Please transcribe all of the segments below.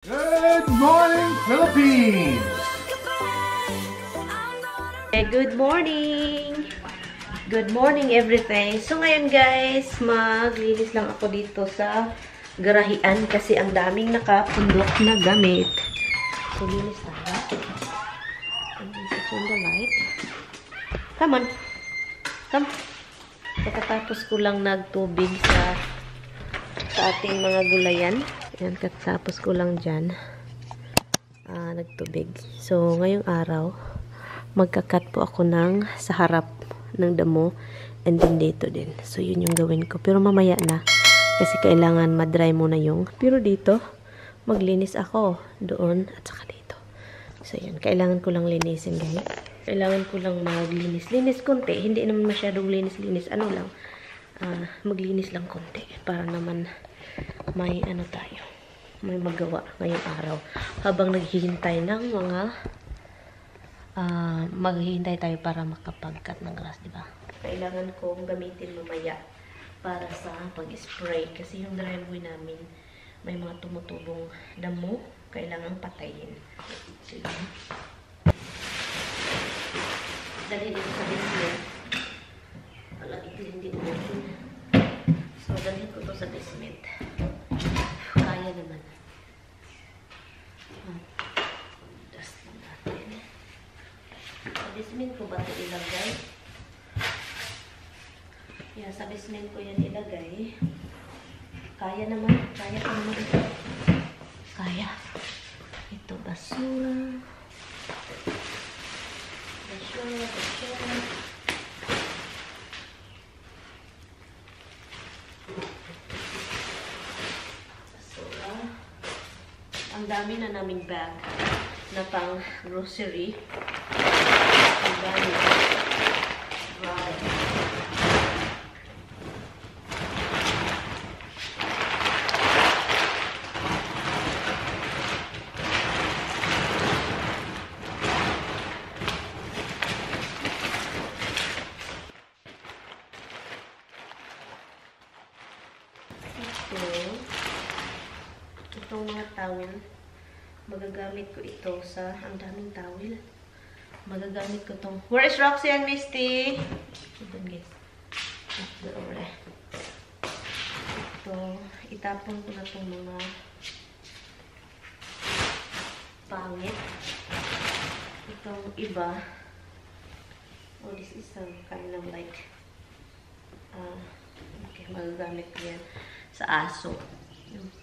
Good morning, Philippines! Good morning! Good morning everything! So ngayon guys, maglinis lang ako dito sa garahian kasi ang daming nakapundok na gamit. So linis tayo. And then switch on the light. Come on! Come! Pagkatapos ko lang nagtubig sa ating mga gulayan. Ayan, katapos ko lang dyan nagtubig. So, ngayong araw, magkakat po ako sa harap ng damo and then dito din. So, yun yung gawin ko. Pero mamaya na, kasi kailangan madry muna yung. Pero dito, maglinis ako doon at saka dito. So, yun. Kailangan ko lang linisin, guys. Kailangan ko lang maglinis-linis konti. Hindi naman masyadong linis-linis. Ano lang, maglinis lang konti. Para naman may ano tayo, may magawa ngayong araw habang naghihintay ng mga maghihintay tayo para makapag-cut ng grass, di ba? Kailangan kong gamitin mamaya para sa pag-spray kasi yung driveway namin may mga tumutubong damo, kailangan patayin. So, dalhin ito sa basement. Wala, ito hindi natin. So, dalhin ko to sa basement. Kaya naman. Dust lang natin. Sa basement ko ba ito ilagay? Yeah, sa basement ko yan ilagay. Kaya naman. Kaya ko naman ito. Kaya. Ito, basura. Basura, basura. Ang dami na naming bag na pang grocery. Ang dami. Wow. Itong mga towel, magagamit ko ito sa, ang daming towel. Magagamit ko itong, where is Roxy and Misty? Ito guys. Ito, itapon ko na itong mga pangit. Itong iba, oh, this is some kind of like, okay, magagamit ko yan sa aso.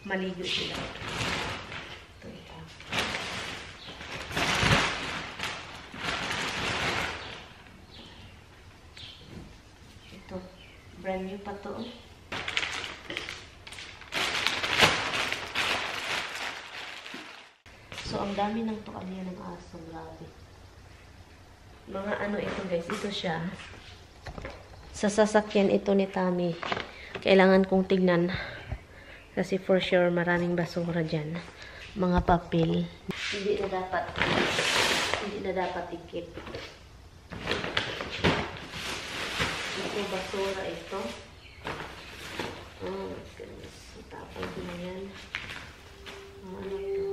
Maligo sila. Ito. Ito. Brand new pa to. So, ang dami ng tukalya ng aso. Grabe. Mga ano ito guys. Ito siya. Sa sasakyan ito ni Tami. Kailangan kong tignan. Kasi for sure, maraming basura dyan. Mga papel. Hindi na dapat ikip. Ito, basura ito. Oh, my goodness. Itapon ko na yan. Ano ito?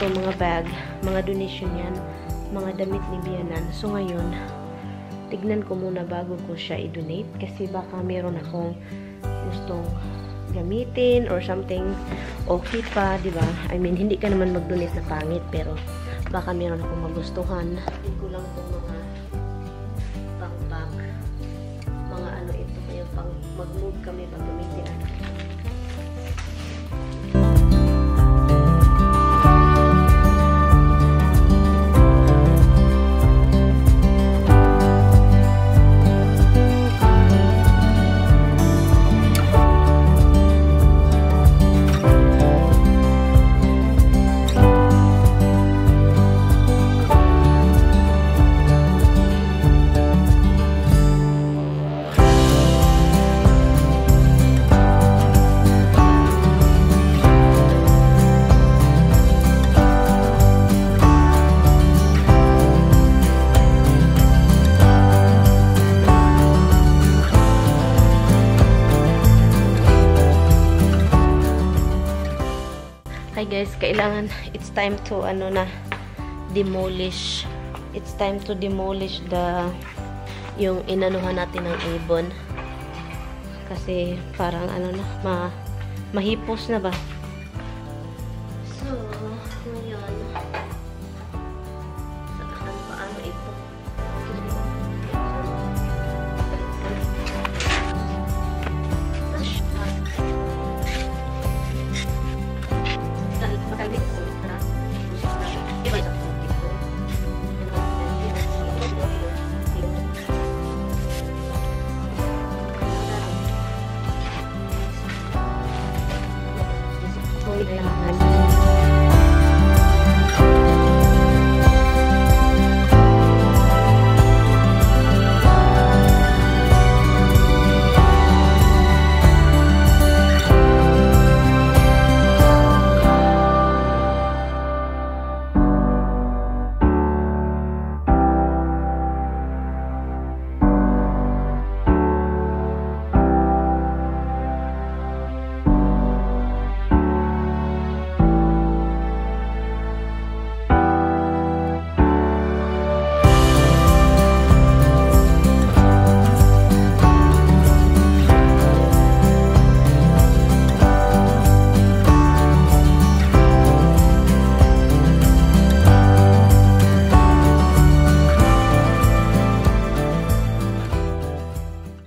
ito, mga bag, mga donation yan, mga damit ni Bianan. So ngayon, tignan ko muna bago ko siya i-donate kasi baka meron akong gustong gamitin or something okay pa, di ba? I mean, hindi ka naman mag-donate na pangit, pero baka meron akong magustuhan. Hindi ko lang itong mga pang-bag, mga ano ito, kaya pang mag-move kami pag gamitin. Hi guys, kailangan, it's time to demolish. It's time to demolish yung inanuhan natin ng ibon. Kasi parang mahipos na ba? So, ngayon, paano ito?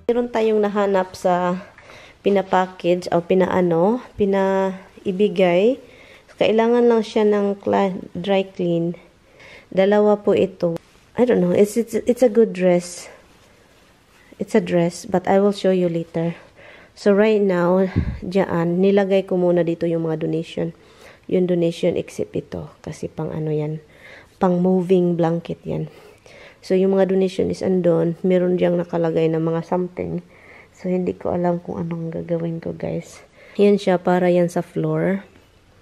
Meron tayong nahanap sa pinapackage o pinaibigay. Kailangan lang siya ng dry clean. Dalawa po ito. I don't know. It's a good dress. It's a dress, but I will show you later. So right now, diyan nilagay ko muna dito yung mga donation. Yung donation except ito kasi pang yan. Pang moving blanket yan. So, yung mga donation is andon. Meron diyang nakalagay na mga something. So, hindi ko alam kung anong gagawin ko, guys. Yan siya, para yan sa floor.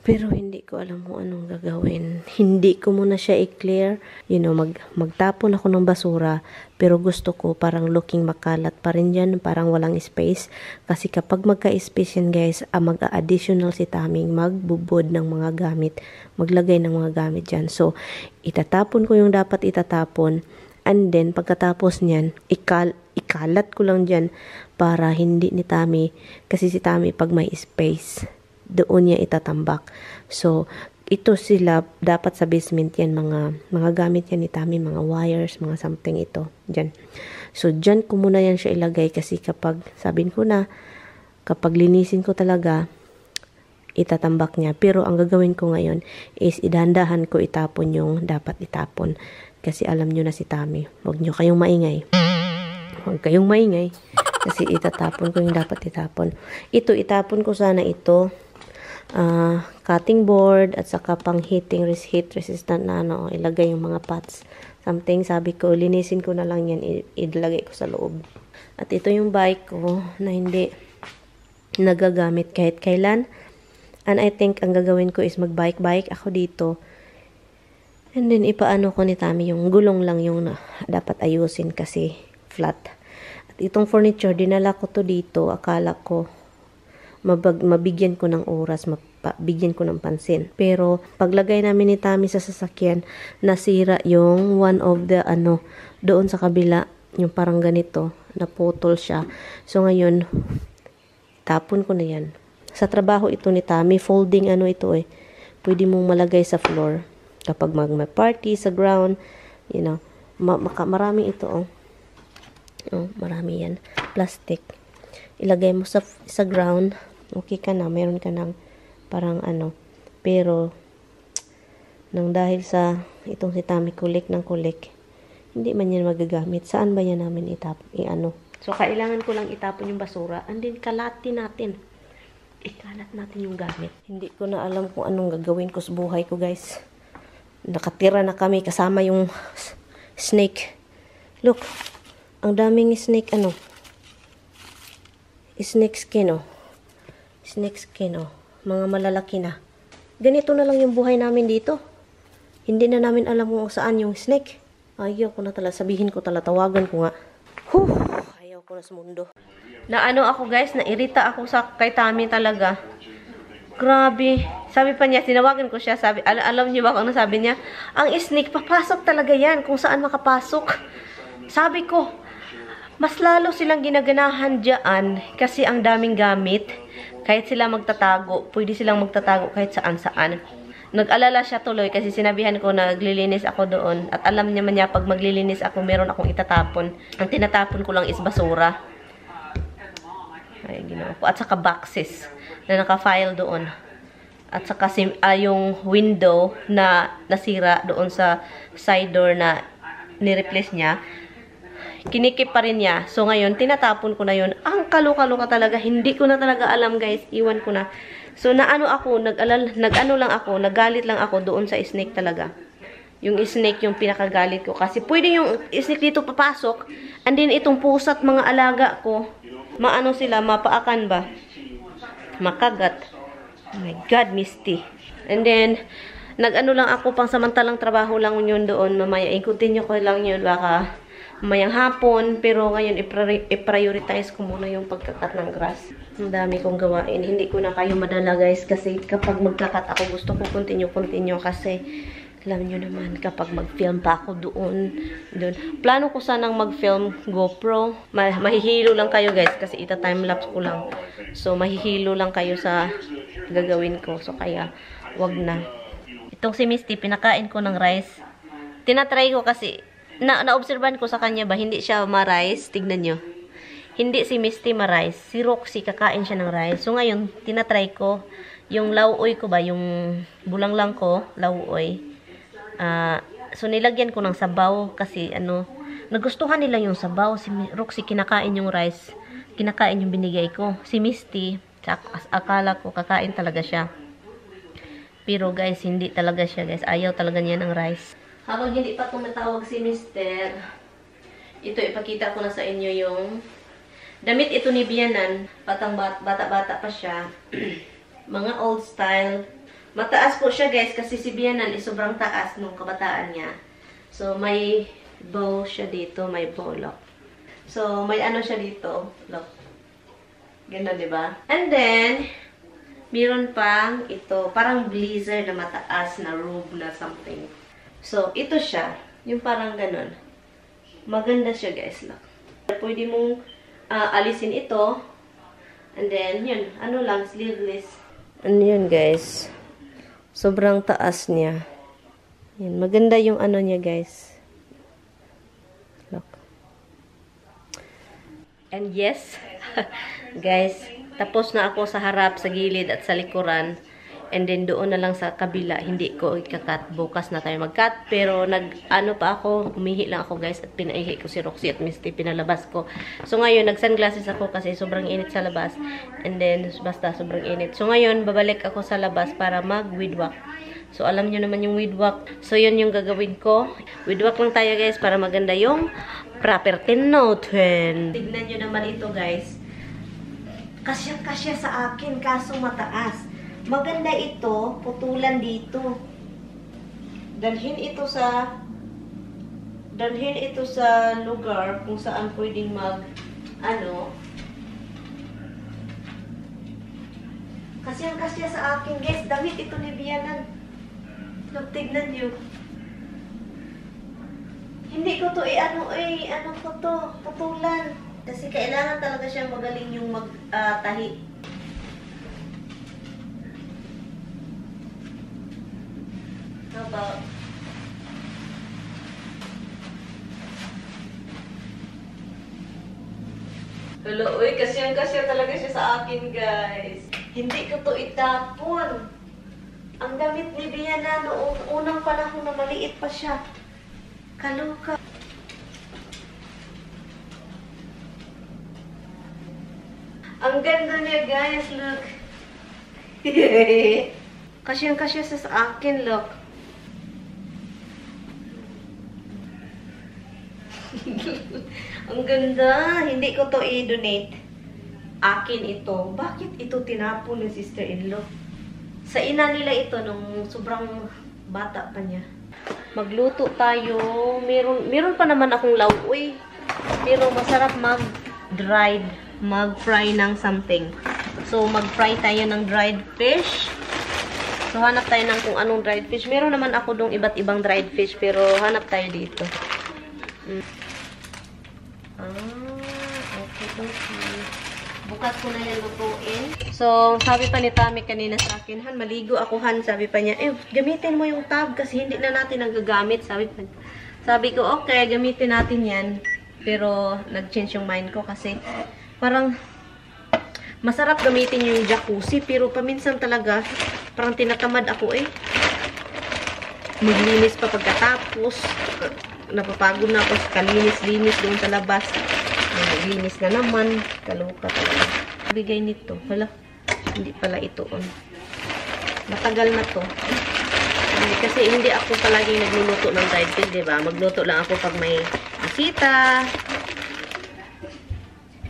Pero, hindi ko alam kung anong gagawin. Hindi ko muna siya i-clear. You know, magtapon ako ng basura. Pero gusto ko, parang looking makalat pa rin yan. Parang walang space. Kasi kapag magka-space yan, guys, mag-additional si Taming magbubod ng mga gamit. Maglagay ng mga gamit dyan. So, itatapon ko yung dapat itatapon. And then, pagkatapos niyan, ikalat ko lang dyan para hindi ni Tami, kasi si Tami pag may space, doon niya itatambak. So, ito sila, dapat sa basement yan, mga gamit yan ni Tami, mga wires, mga something ito, dyan. So, dyan ko muna yan siya ilagay kasi kapag, sabihin ko na, kapag linisin ko talaga, itatambak niya. Pero, ang gagawin ko ngayon is, idahandahan ko itapon yung dapat itapon. Kasi alam nyo na si Tami. Huwag nyo kayong maingay. Huwag kayong maingay. Kasi itatapon ko yung dapat itapon. Ito, itapon ko sana ito. Cutting board at saka pang heat resistant na ilagay yung mga pots. Something, sabi ko, linisin ko na lang yan. Ilagay ko sa loob. At ito yung bike ko na hindi nagagamit kahit kailan. And I think ang gagawin ko is mag-bike ako dito. And then, ipaano ko ni Tami yung gulong lang yung dapat ayusin kasi flat. At itong furniture, dinala ko to dito. Akala ko, mabigyan ko ng oras bigyan ko ng pansin. Pero paglagay namin ni Tami sa sasakyan, nasira yung one of the doon sa kabila, yung parang ganito, naputol siya. So ngayon, tapon ko na yan. Sa trabaho ito ni Tami, folding ito pwede mong malagay sa floor. Kapag may party sa ground, you know, marami ito marami yan. Plastic. Ilagay mo sa ground, okay ka na, meron ka ng parang pero nang dahil sa itong si Tami kulik ng kulik, hindi man yan magagamit. Saan ba yan namin So, kailangan ko lang itapon yung basura. And then, kalatin natin. Ikalat natin yung gamit. Hindi ko na alam kung anong gagawin ko sa buhay ko, guys. Nakatira na kami kasama yung snake. Look, ang daming snake, snake skin, Snake skin, Mga malalaki na. Ganito na lang yung buhay namin dito. Hindi na namin alam kung saan yung snake. Ayaw ko na talaga. Sabihin ko talaga. Tawagan ko nga. Ayaw ko na sa mundo. Ako guys, nairita ako kay Tami talaga. Grabe. Sabi pa niya, sinawagan ko siya. Sabi, alam niyo ba kung ano sabi niya? Ang snake, papasok talaga yan. Kung saan makapasok. Sabi ko, mas lalo silang ginaganahan dyan. Kasi ang daming gamit. Kahit sila magtatago, pwede silang magtatago kahit saan-saan. Nag-alala siya tuloy kasi sinabihan ko na naglilinis ako doon. At alam niya man niya, pag maglilinis ako, meron akong itatapon. Ang tinatapon ko lang is basura. Ay, ginawa ko. At saka boxes na naka-file doon. At saka yung window na nasira doon sa side door na nireplace niya. Kinikip pa rin niya. So, ngayon, tinatapon ko na yun. Ang kaluka-luka talaga. Hindi ko na talaga alam, guys. Iwan ko na. So, nagalit lang ako doon sa snake talaga. Yung snake yung pinakagalit ko. Kasi pwede yung snake dito papasok. And then, itong pusat mga alaga ko, sila, mapaakan ba? Makagat. Oh my God, Misty. And then, lang ako, pang samantalang trabaho lang yun doon. Mamaya, i-continue ko lang yun. Baka mayang hapon, pero ngayon i-prioritize ko muna yung pagkakat ng grass. Ang dami kong gawain. Hindi ko na kayo madala, guys, kasi kapag magkakat ako, gusto ko continue kasi alam nyo naman, kapag mag-film pa ako doon. Plano ko sanang mag-film GoPro. Mahihilo lang kayo, guys, kasi ita-timelapse ko lang. So, mahihilo lang kayo sa gagawin ko. So, kaya, wag na. Itong si Misty, pinakain ko ng rice. Tinatry ko kasi na-obserban ko sa kanya ba, hindi siya ma-rice. Tignan nyo. Hindi si Misty ma-rice. Si Roxy, kakain siya ng rice. So, ngayon, tinatry ko. Yung lauoy ko ba, yung bulanglang ko, lauoy. So, nilagyan ko ng sabaw. Kasi, nagustuhan nila yung sabaw. Si Roxy, kinakain yung rice. Kinakain yung binigay ko. Si Misty, akala ko, kakain talaga siya. Pero, guys, hindi talaga siya, guys. Ayaw talaga niya ng rice. Habang hindi pa tumatawag si Mr. Ito, ipakita ko na sa inyo yung damit ito ni Bianan. Bata-bata pa siya. Mga old style. Mataas po siya, guys, kasi si Bianan is sobrang taas nung kabataan niya. So, may bow siya dito. May bow, look. So, may siya dito. Look. Ganda, diba? And then, meron pang ito. Parang blazer na mataas na robe na something. So, ito siya. Yung parang ganun. Maganda siya, guys. Look. Pwede mong alisin ito. And then, yun. Sleeveless. And yun, guys. Sobrang taas niya. Yan. Maganda yung niya, guys. Look. And yes, guys, tapos na ako sa harap, sa gilid, at sa likuran. And then, doon na lang sa kabila, hindi ko ikakat. Bukas na tayo mag-cut. Pero, pa ako, umihi lang ako, guys. At pinaihi ko si Roxy at Misty. Pinalabas ko. So, ngayon, nag-sunglasses ako kasi sobrang init sa labas. And then, basta sobrang init. So, ngayon, babalik ako sa labas para mag-weedwalk. So, alam nyo naman yung weedwalk. So, yun yung gagawin ko. Weedwalk lang tayo, guys, para maganda yung property natin. Tignan nyo naman ito, guys. Kasya-kasya sa akin, kaso mataas. Maganda ito, putulan dito. Dalhin ito sa lugar kung saan pwedeng Kasyang-kasya sa akin, guys. Damit ito ni Bianan. Look, tignan nyo. Hindi ko to ano ko to, putulan. Kasi kailangan talaga siyang magaling yung tahi. How about? Hello, uy, kasyang-kasya talaga siya sa akin, guys. Hindi ko to itapon. Ang damit ni Biana noong unang panahon na maliit pa siya. Kaluka. Ang ganda niya, guys. Look. Kasyang-kasya siya sa akin, look. Ang ganda. Hindi ko to i-donate. Akin ito. Bakit ito tinapon ng sister-in-law? Sa ina nila ito nung sobrang bata pa niya. Magluto tayo. Meron pa naman akong lauoy. Pero masarap mag-dried, mag-fry ng something. So, mag-fry tayo ng dried fish. So, hanap tayo ng kung anong dried fish. Meron naman ako dong iba't ibang dried fish. Pero, hanap tayo dito. Okay. Bukas ko na yan lutuin. So, sabi pa ni Tami kanina sa akin, Han, maligo ako, Han. Sabi pa niya, gamitin mo yung tub kasi hindi na natin nagagamit. Sabi ko, okay, gamitin natin yan. Pero, nag-change yung mind ko kasi parang masarap gamitin yung jacuzzi. Pero, paminsan talaga, parang tinatamad ako maglinis pa pagkatapos. Napapagod na ako sa kalinis-linis doon sa labas. Naglinis na naman. Kaluka talaga. Bigay nito. Hala, hindi pala ito. Matagal na to. Kasi hindi ako palagi nagluluto ng dried fish, diba? Magluto lang ako pag may bisita.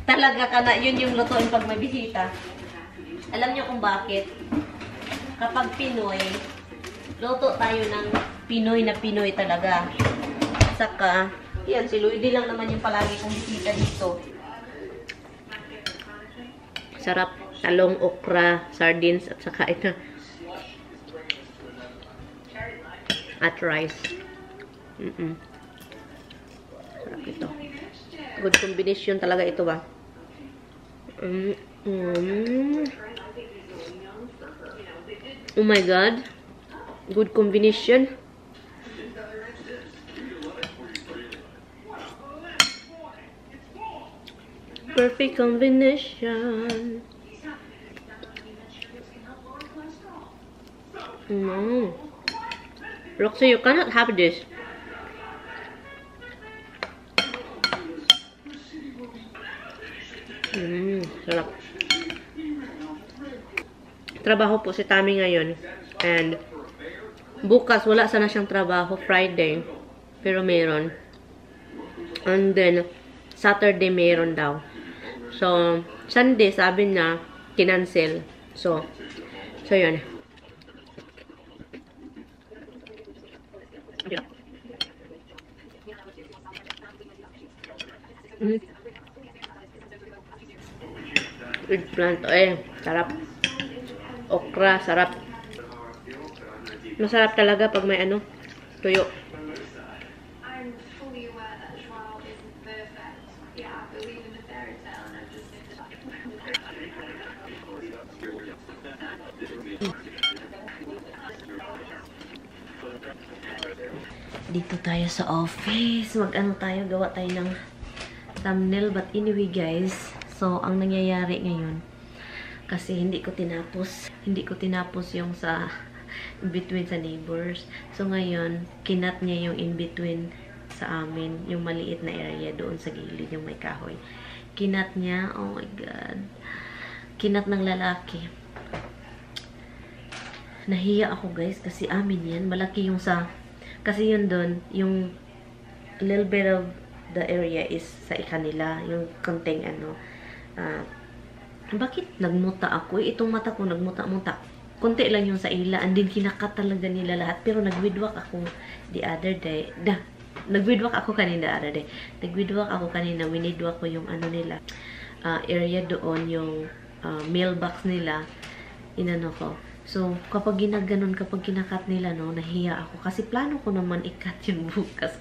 Talaga ka na. Yun yung lutuin pag may bisita. Alam niyo kung bakit? Kapag Pinoy, luto tayo ng Pinoy na Pinoy talaga. Saka, yan, si Luigi lang naman yung palagi kong bisita dito. Sarap. Talong, okra, sardines, at saka ito. At rice. Sarap ito. Good combination talaga ito ba? Oh my God. Good combination. Perfect combination. Roxy, you cannot have this. Sarap. Trabaho po si Tami ngayon. And bukas, wala sana siyang trabaho. Friday. Pero meron. And then, Saturday meron daw. So, Sunday, sabi niya, kinancel. So yun. Eggplant, sarap. Okra, sarap. Masarap talaga pag may tuyo. Dito tayo sa office. Tayo, gawa tayo ng thumbnail. But anyway, guys, so, ang nangyayari ngayon, kasi hindi ko tinapos yung sa in-between sa neighbors. So, ngayon, kinat niya yung in-between sa amin, yung maliit na area doon sa gilid, yung may kahoy. Kinat niya, oh my God. Kinat ng lalaki. Nahiya ako, guys, kasi amin yan. Malaki yung kasi yun doon, yung little bit of the area is sa kanila, yung konting bakit nagmuta ako? Itong mata ko nagmuta-muta. Konti lang yung sa ila, and then kinakat talaga nila lahat. Pero nagwidwak ako the other day. Nagwidwak ako kanina the other day. Nagwidwak ako kanina, winidwak ko yung nila, area doon, yung mailbox nila. inano ko. So, kapag ginaganon, kapag kinakat nila, no, nahiya ako. Kasi plano ko naman ikat yung bukas.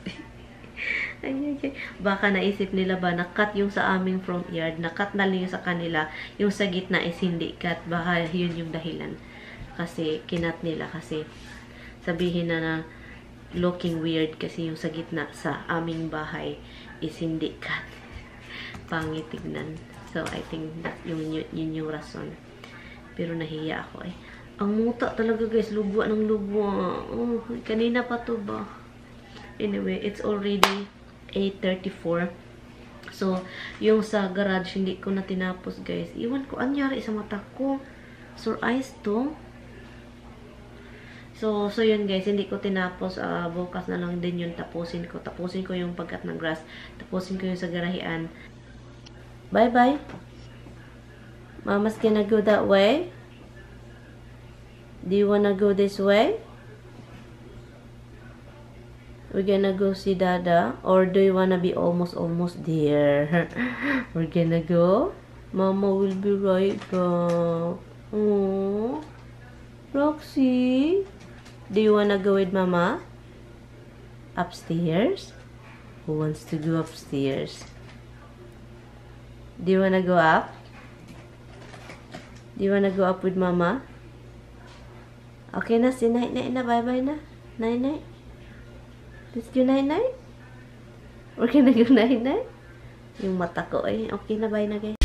Ay. Baka naisip nila ba, nakat yung sa aming front yard, nakat na lang yung sa kanila, yung sa gitna is hindi cut. Baka yun yung dahilan. Kasi, kinat nila. Kasi, sabihin na looking weird kasi yung sa gitna sa aming bahay is hindi cut. Pangit tignan. So, I think that yun yung rason. Pero nahiya ako eh. Ang muta talaga guys, lugwa ng lugwa. Oh, kanina pa to ba? Anyway, it's already 8:34. So, yung sa garage, hindi ko na tinapos guys. Iwan ko, anyari sa mata ko. Sore eyes to. So yun guys, hindi ko tinapos. Bukas na lang din yun tapusin ko. Tapusin ko yung pagkat ng grass. Tapusin ko yung sa garahian. Bye-bye. Mama's gonna go that way. Do you wanna go this way? We're gonna go see Dada? Or do you wanna be almost there? We're gonna go? Mama will be right back. Aww. Roxy? Do you wanna go with Mama? Upstairs? Who wants to go upstairs? Do you wanna go up? Do you wanna go up with Mama? Okay na, si Night-Night na. Bye-bye na. Night-Night. Let's go Night-Night. We're gonna go Night-Night. Yung mata ko eh. Okay na, bye na guys.